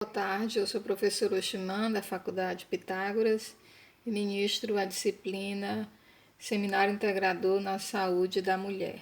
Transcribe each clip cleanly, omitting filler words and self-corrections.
Boa tarde, eu sou o professor Oximã, da Faculdade Pitágoras, e ministro a disciplina Seminário Integrador na Saúde da Mulher.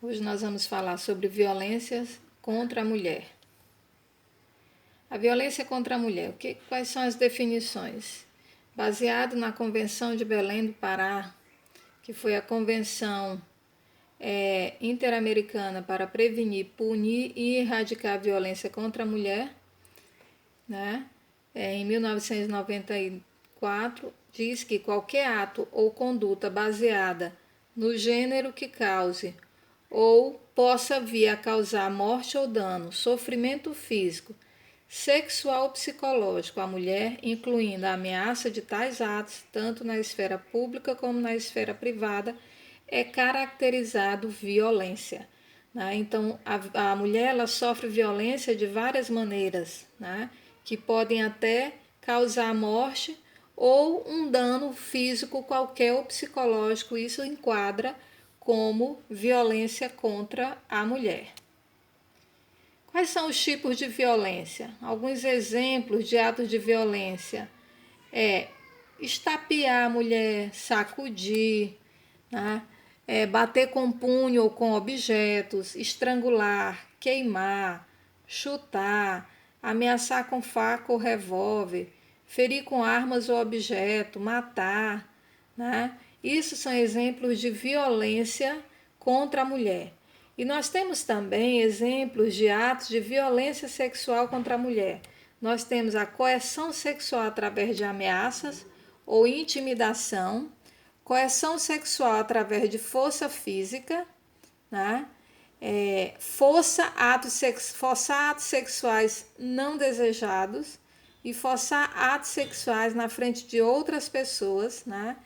Hoje nós vamos falar sobre violências contra a mulher. A violência contra a mulher, quais são as definições? Baseado na Convenção de Belém do Pará, que foi a Convenção Interamericana para prevenir, punir e erradicar a violência contra a mulher, né? Em 1994, diz que qualquer ato ou conduta baseada no gênero que cause ou possa vir a causar morte ou dano, sofrimento físico, sexual ou psicológico à mulher, incluindo a ameaça de tais atos, tanto na esfera pública como na esfera privada, é caracterizado violência. Né? Então, a mulher ela sofre violência de várias maneiras, né? Que podem até causar morte ou um dano físico qualquer ou psicológico. Isso enquadra como violência contra a mulher. Quais são os tipos de violência? Alguns exemplos de atos de violência é estapear a mulher, sacudir, né? Bater com punho ou com objetos, estrangular, queimar, chutar, ameaçar com faca ou revólver, ferir com armas ou objeto, matar, né? Isso são exemplos de violência contra a mulher. E nós temos também exemplos de atos de violência sexual contra a mulher. Nós temos a coerção sexual através de ameaças ou intimidação, coerção sexual através de força física, né? Forçar atos sexuais não desejados e forçar atos sexuais na frente de outras pessoas, né?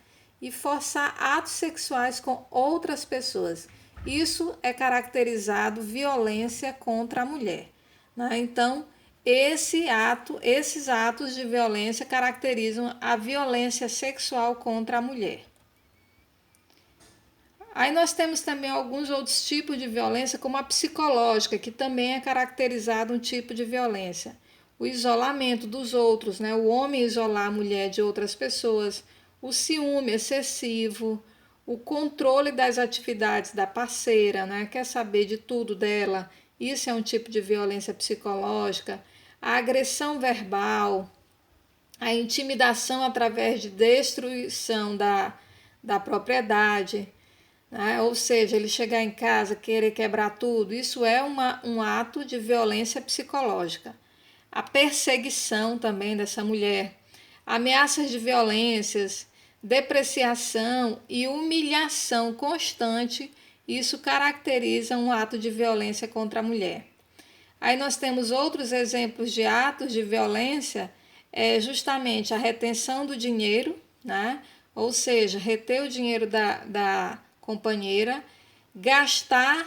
E forçar atos sexuais com outras pessoas. Isso é caracterizado violência contra a mulher, né? Então, esses atos de violência caracterizam a violência sexual contra a mulher. Aí nós temos também alguns outros tipos de violência, como a psicológica, que também é caracterizado um tipo de violência. O isolamento dos outros, né? O homem isolar a mulher de outras pessoas, o ciúme excessivo, o controle das atividades da parceira, né? Quer saber de tudo dela, isso é um tipo de violência psicológica. A agressão verbal, a intimidação através de destruição da propriedade, né? Ou seja, ele chegar em casa, querer quebrar tudo, isso é um ato de violência psicológica. A perseguição também dessa mulher, ameaças de violências, depreciação e humilhação constante, isso caracteriza um ato de violência contra a mulher. Aí nós temos outros exemplos de atos de violência, justamente a retenção do dinheiro, né? Ou seja, reter o dinheiro da companheira, gastar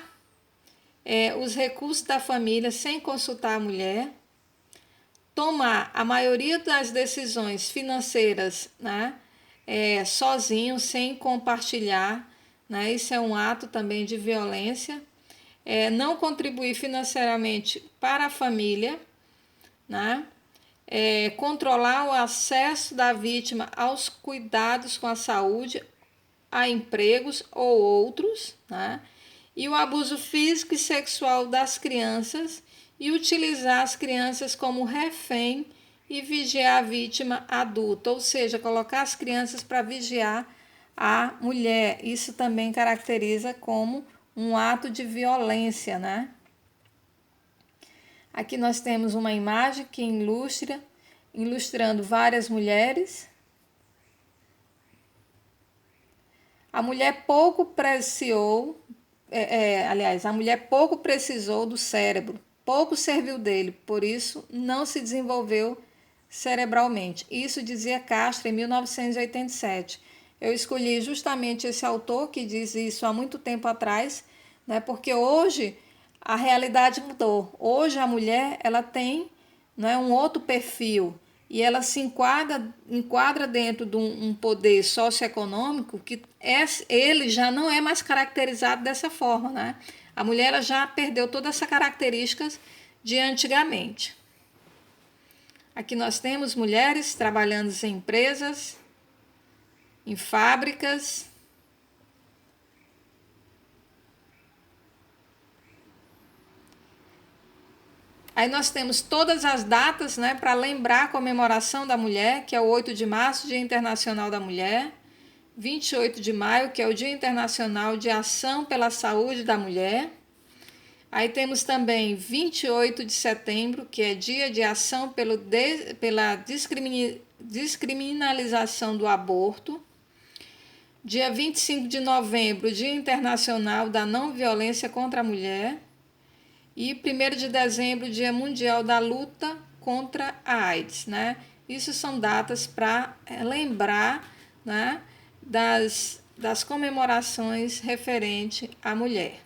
os recursos da família sem consultar a mulher, tomar a maioria das decisões financeiras, né, sozinho, sem compartilhar, né, isso é um ato também de violência. Não contribuir financeiramente para a família, né, controlar o acesso da vítima aos cuidados com a saúde, a empregos ou outros, né? E o abuso físico e sexual das crianças e utilizar as crianças como refém e vigiar a vítima adulta, ou seja, colocar as crianças para vigiar a mulher. Isso também caracteriza como um ato de violência, né? Aqui nós temos uma imagem que ilustrando várias mulheres. A mulher pouco a mulher pouco precisou do cérebro, pouco serviu dele, por isso não se desenvolveu cerebralmente. Isso dizia Castro em 1987. Eu escolhi justamente esse autor que diz isso há muito tempo atrás, né, porque hoje a realidade mudou. Hoje a mulher ela tem, né, um outro perfil e ela se enquadra dentro de um poder socioeconômico que ele já não é mais caracterizado dessa forma, né? A mulher ela já perdeu todas essas características de antigamente. Aqui nós temos mulheres trabalhando em empresas, em fábricas. Aí nós temos todas as datas, né, para lembrar a comemoração da mulher, que é o 8 de março, Dia Internacional da Mulher, 28 de maio, que é o Dia Internacional de Ação pela Saúde da Mulher. Aí temos também 28 de setembro, que é Dia de Ação pela descriminalização do aborto. Dia 25 de novembro, Dia Internacional da Não Violência contra a Mulher. E 1º de dezembro, Dia Mundial da Luta contra a AIDS, né? Isso são datas para lembrar, né, das comemorações referente à mulher.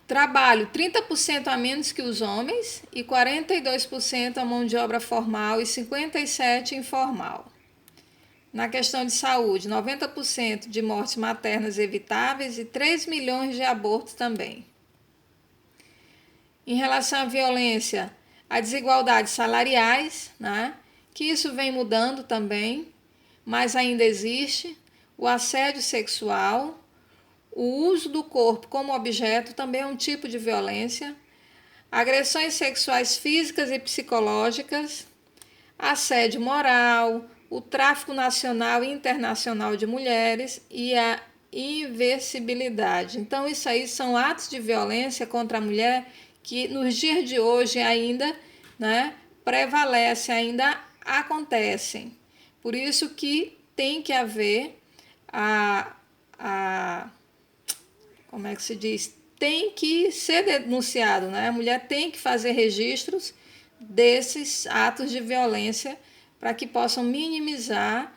Trabalho 30% a menos que os homens e 42% a mão de obra formal e 57% informal. Na questão de saúde, 90% de mortes maternas evitáveis e 3 milhões de abortos também. Em relação à violência, a desigualdades salariais, né, que isso vem mudando também, mas ainda existe. O assédio sexual, o uso do corpo como objeto também é um tipo de violência. Agressões sexuais físicas e psicológicas, assédio moral, o tráfico nacional e internacional de mulheres e a inversibilidade. Então, isso aí são atos de violência contra a mulher que nos dias de hoje ainda, né, prevalecem, ainda acontecem. Por isso que tem que haver como é que se diz? Tem que ser denunciado, né? A mulher tem que fazer registros desses atos de violência para que possam minimizar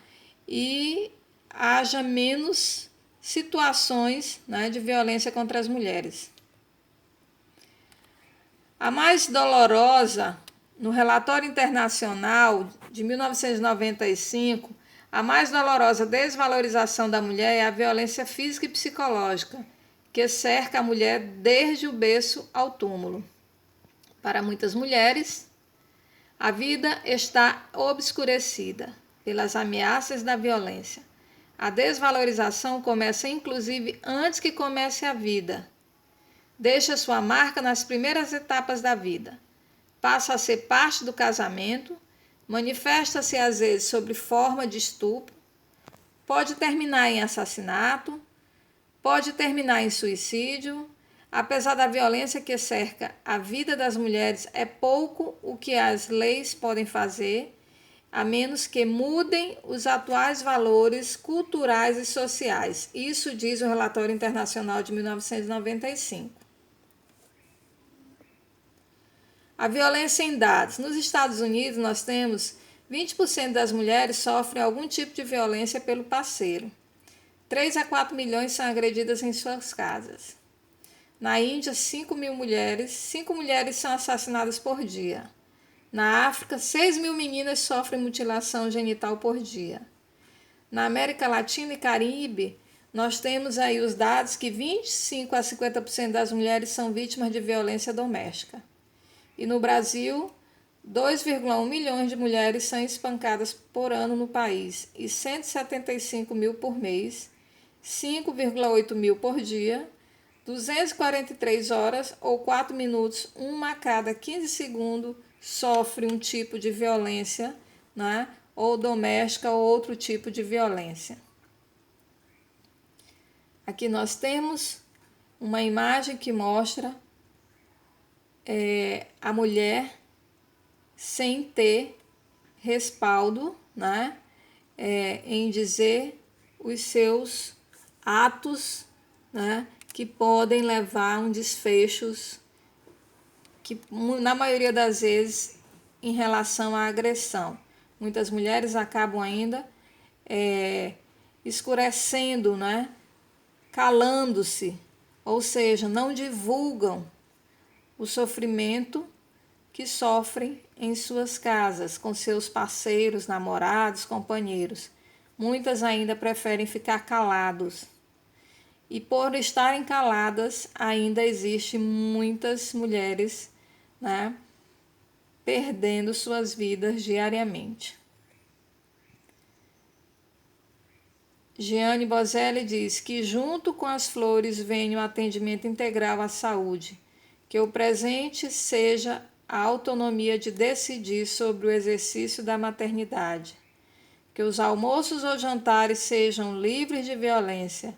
e haja menos situações, né, de violência contra as mulheres. A mais dolorosa, no relatório internacional de 1995, a mais dolorosa desvalorização da mulher é a violência física e psicológica, que cerca a mulher desde o berço ao túmulo. Para muitas mulheres, a vida está obscurecida pelas ameaças da violência. A desvalorização começa inclusive antes que comece a vida. Deixa sua marca nas primeiras etapas da vida. Passa a ser parte do casamento, manifesta-se às vezes sob forma de estupro, pode terminar em assassinato, pode terminar em suicídio. Apesar da violência que cerca a vida das mulheres, é pouco o que as leis podem fazer, a menos que mudem os atuais valores culturais e sociais. Isso diz o relatório internacional de 1995. A violência em dados. Nos Estados Unidos, nós temos 20% das mulheres sofrem algum tipo de violência pelo parceiro. 3 a 4 milhões são agredidas em suas casas. Na Índia, 5 mulheres são assassinadas por dia. Na África, 6 mil meninas sofrem mutilação genital por dia. Na América Latina e Caribe, nós temos aí os dados que 25 a 50% das mulheres são vítimas de violência doméstica. E no Brasil, 2,1 milhões de mulheres são espancadas por ano no país e 175 mil por mês, 5,8 mil por dia, 243 horas ou 4 minutos, uma a cada 15 segundos, sofre um tipo de violência, né? Ou doméstica ou outro tipo de violência. Aqui nós temos uma imagem que mostra a mulher sem ter respaldo, né? Em dizer os seus atos, né? Que podem levar a um desfechos que, na maioria das vezes, em relação à agressão. Muitas mulheres acabam ainda escurecendo, né? Calando-se, ou seja, não divulgam o sofrimento que sofrem em suas casas, com seus parceiros, namorados, companheiros. Muitas ainda preferem ficar calados. E por estarem caladas, ainda existe muitas mulheres, né, perdendo suas vidas diariamente. Gianni Boselli diz que junto com as flores vem o atendimento integral à saúde, que o presente seja a autonomia de decidir sobre o exercício da maternidade, que os almoços ou jantares sejam livres de violência,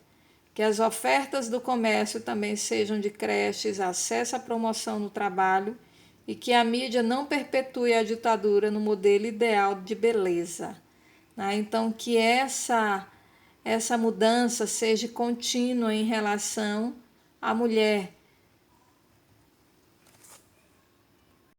que as ofertas do comércio também sejam de creches, acesso à promoção no trabalho e que a mídia não perpetue a ditadura no modelo ideal de beleza. Então, que essa mudança seja contínua em relação à mulher,